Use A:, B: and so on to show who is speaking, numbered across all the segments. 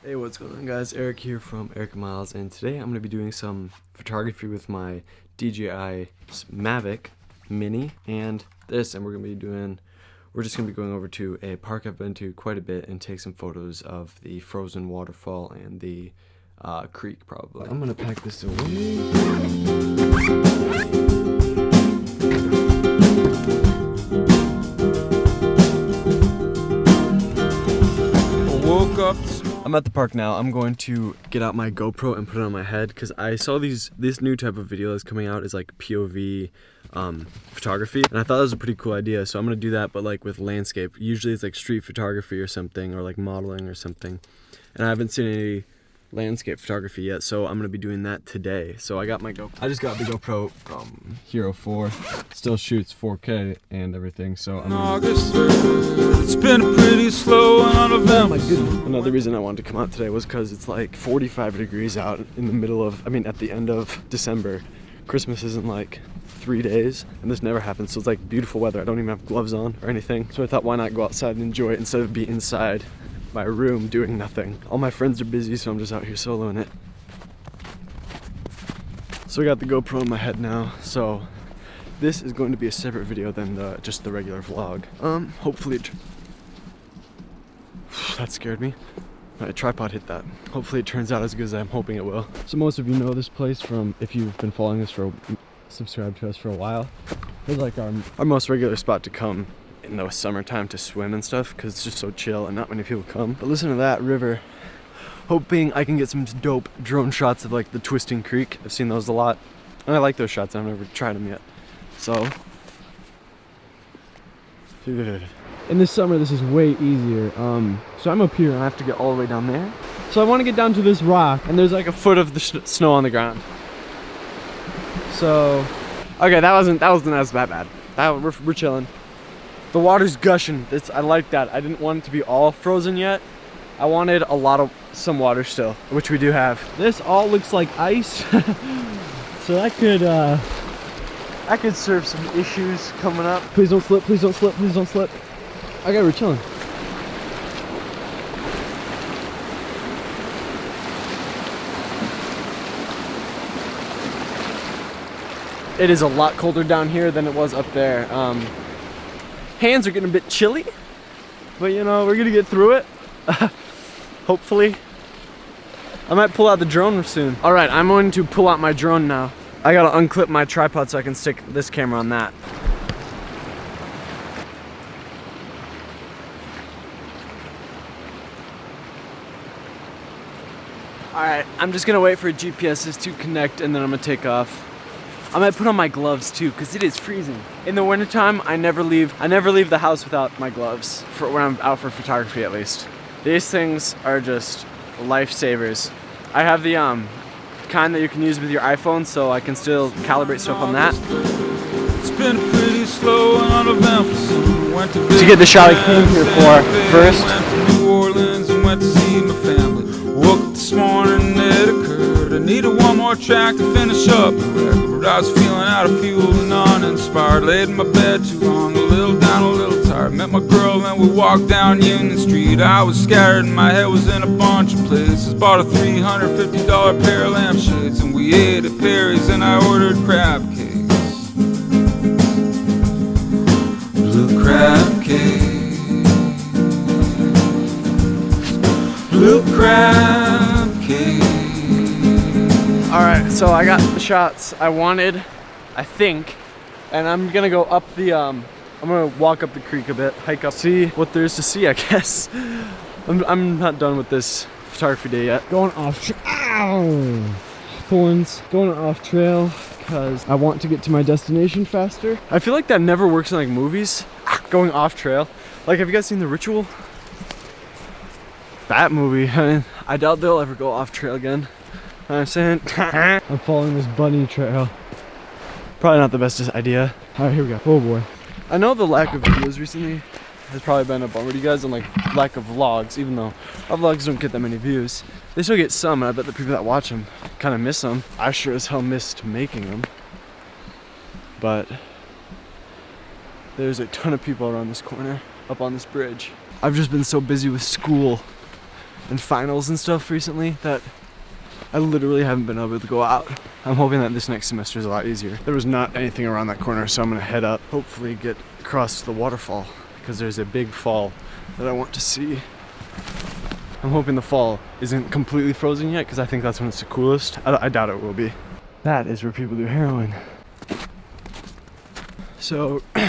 A: Hey, what's going on, guys? Eric here from Eric Myles, and today I'm going to be doing some photography with my DJI Mavic Mini and this, and we're just going to be going over to a park I've been to quite a bit and take some photos of the frozen waterfall and the creek, probably. I'm going to pack this away. I'm at the park now. I'm going to get out my GoPro and put it on my head because I saw this new type of video that's coming out is like POV photography, and I thought that was a pretty cool idea. So I'm gonna do that, but like with landscape. Usually it's like street photography or something, or like modeling or something. And I haven't seen any landscape photography yet, so I'm gonna be doing that today. So I got my GoPro. I just got the GoPro Hero 4. Still shoots 4K and everything. So I'm August 3rd. It's been pretty slow and uneventful. Oh my goodness. Another reason I wanted to come out today was because it's like 45 degrees out in the middle of, at the end of December. Christmas is in like 3 days, and this never happens. So it's like beautiful weather. I don't even have gloves on or anything. So I thought, why not go outside and enjoy it instead of be inside my room doing nothing. All my friends are busy, so I'm just out here soloing it. So I got the GoPro in my head now, so this is going to be a separate video than just the regular vlog. Hopefully that scared me. My tripod hit that. Hopefully it turns out as good as I'm hoping it will. So most of you know this place from, if you've been following us subscribed to us for a while. It's like our most regular spot to come in the summertime to swim and stuff, because it's just so chill and not many people come. But listen to that river. Hoping I can get some dope drone shots of like the twisting creek. I've seen those a lot, and I like those shots. I've never tried them yet. So in the summer this is way easier. So I'm up here and I have to get all the way down there. So I want to get down to this rock, and there's like a foot of the snow on the ground. So okay, that wasn't as bad. We're chilling. The water's gushing. I like that. I didn't want it to be all frozen yet. I wanted some water still, which we do have. This all looks like ice. So that could serve some issues coming up. Please don't slip, please don't slip, please don't slip. Okay, we're chilling. It is a lot colder down here than it was up there. Hands are getting a bit chilly, but you know, we're gonna get through it. Hopefully. I might pull out the drone soon. All right, I'm going to pull out my drone now. I gotta unclip my tripod so I can stick this camera on that. All right, I'm just gonna wait for GPSs to connect, and then I'm gonna take off. I might put on my gloves too, because it is freezing. In the wintertime, I never leave the house without my gloves, for when I'm out for photography at least. These things are just lifesavers. I have the kind that you can use with your iPhone, so I can still calibrate stuff on that. It's been pretty slow and uneventful. To get the shot I came here for first. Went to New Orleans and went to see my family. Woke up this morning, it occurred. I needed one more track to finish up the record. I was feeling out of fuel and uninspired. Laid in my bed too long, a little down, a little tired. Met my girl and we walked down Union Street. I was scattered and my head was in a bunch of places. Bought a $350 pair of lampshades, and we ate at Perry's and I ordered crab cakes. Blue crab cakes. Blue crab cakes. Alright, so I got the shots I wanted, I think, and I'm gonna go up the, I'm gonna walk up the creek a bit, hike up, see what there is to see, I guess. I'm not done with this photography day yet. Going off, thorns, going off trail, because I want to get to my destination faster. I feel like that never works in like movies, going off trail. Like, have you guys seen The Ritual? That movie, I doubt they'll ever go off trail again. I'm saying, I'm following this bunny trail. Probably not the best idea. All right, here we go. Oh boy. I know the lack of videos recently has probably been a bummer to you guys, and like lack of vlogs, even though our vlogs don't get that many views. They still get some, and I bet the people that watch them kind of miss them. I sure as hell missed making them. But there's a ton of people around this corner, up on this bridge. I've just been so busy with school and finals and stuff recently that I literally haven't been able to go out. I'm hoping that this next semester is a lot easier. There was not anything around that corner, so I'm gonna head up, hopefully get across to the waterfall, because there's a big fall that I want to see. I'm hoping the fall isn't completely frozen yet, because I think that's when it's the coolest. I doubt it will be. That is where people do heroin. So, if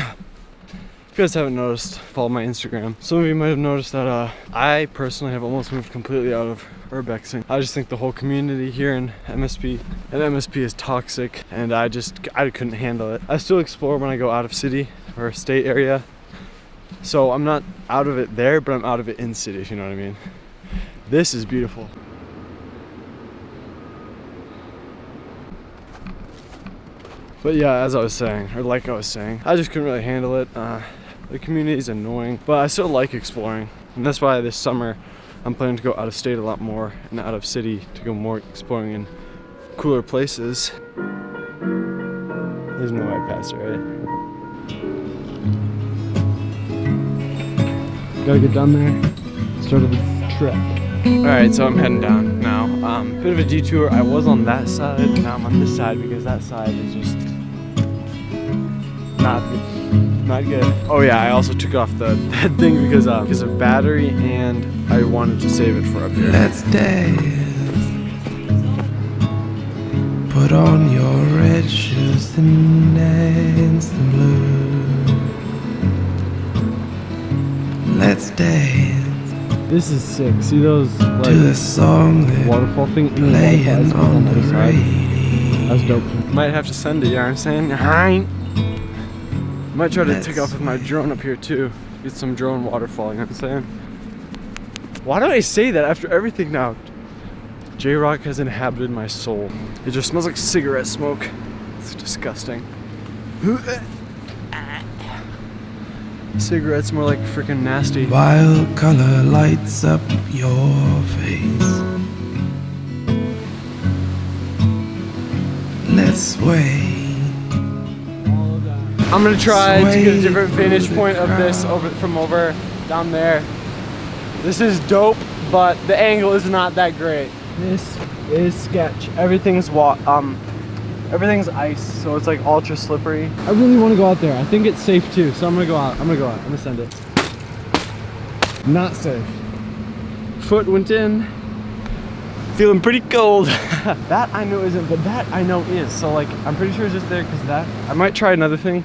A: you guys haven't noticed, follow my Instagram. Some of you might have noticed that I personally have almost moved completely out of URBEXing. I just think the whole community here in MSP is toxic, and I couldn't handle it. I still explore when I go out of city or state area, so I'm not out of it there, but I'm out of it in city, if you know what I mean. This is beautiful. But yeah, as I was saying, or like I was saying, I just couldn't really handle it. The community is annoying, but I still like exploring, and that's why this summer I'm planning to go out of state a lot more and out of city to go more exploring in cooler places. There's no way past it, right? Gotta get down there. Start of the trek. Alright, so I'm heading down now. Bit of a detour. I was on that side, now I'm on this side because that side is just not good. Oh yeah, I also took off that thing because of battery, and I wanted to save it for up here.
B: Let's dance. Put on your red shoes and dance the blues. Let's dance.
A: This is sick. See those like
B: to the song
A: waterfall thing
B: playing on the radio.
A: That's dope. Might have to send it, you know what I'm saying? Might try to take off with my drone up here too. Get some drone waterfall, you know what I'm saying? Why do I say that after everything now? J-Rock has inhabited my soul. It just smells like cigarette smoke. It's disgusting. Cigarettes more like freaking nasty.
B: Wild color lights up your face. Let's sway.
A: I'm gonna try to get a different vantage point of this from over down there. This is dope, but the angle is not that great. This is sketch. Everything's ice, so it's like ultra slippery. I really want to go out there. I think it's safe too, so I'm gonna go out. I'm gonna send it. Not safe. Foot went in. Feeling pretty cold. That I know isn't, but that I know is. So like, I'm pretty sure it's just there because that. I might try another thing.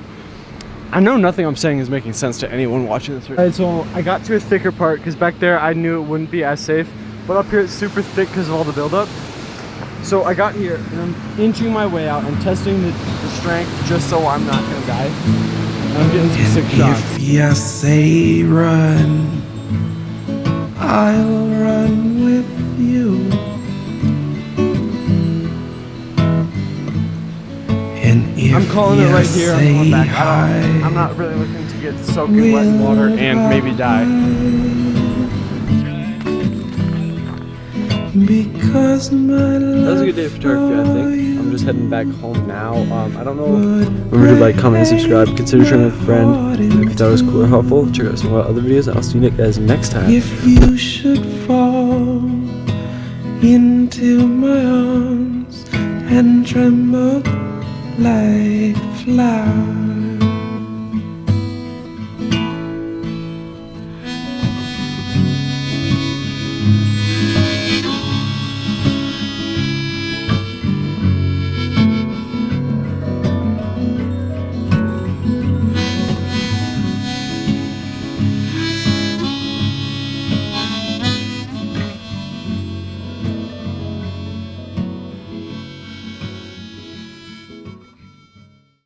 A: I know nothing I'm saying is making sense to anyone watching this. Alright, so I got to a thicker part because back there I knew it wouldn't be as safe, but up here it's super thick because of all the buildup. So I got here and I'm inching my way out and testing the strength just so I'm not gonna die. And I'm getting some sick shots.
B: If you say run, I'll run with you. And if
A: I'm calling it right here. I'm going back.
B: hi,
A: I'm not really looking to get soaking wet in water and maybe die.
B: Because my love.
A: That was a good day of photography, I think. I'm just heading back home now. I don't know. Remember to like, comment, and subscribe. Consider sharing with a friend. If you thought it was cool or helpful, check out some of our other videos. I'll see you guys next time.
B: If you should fall into my arms and tremble like flowers.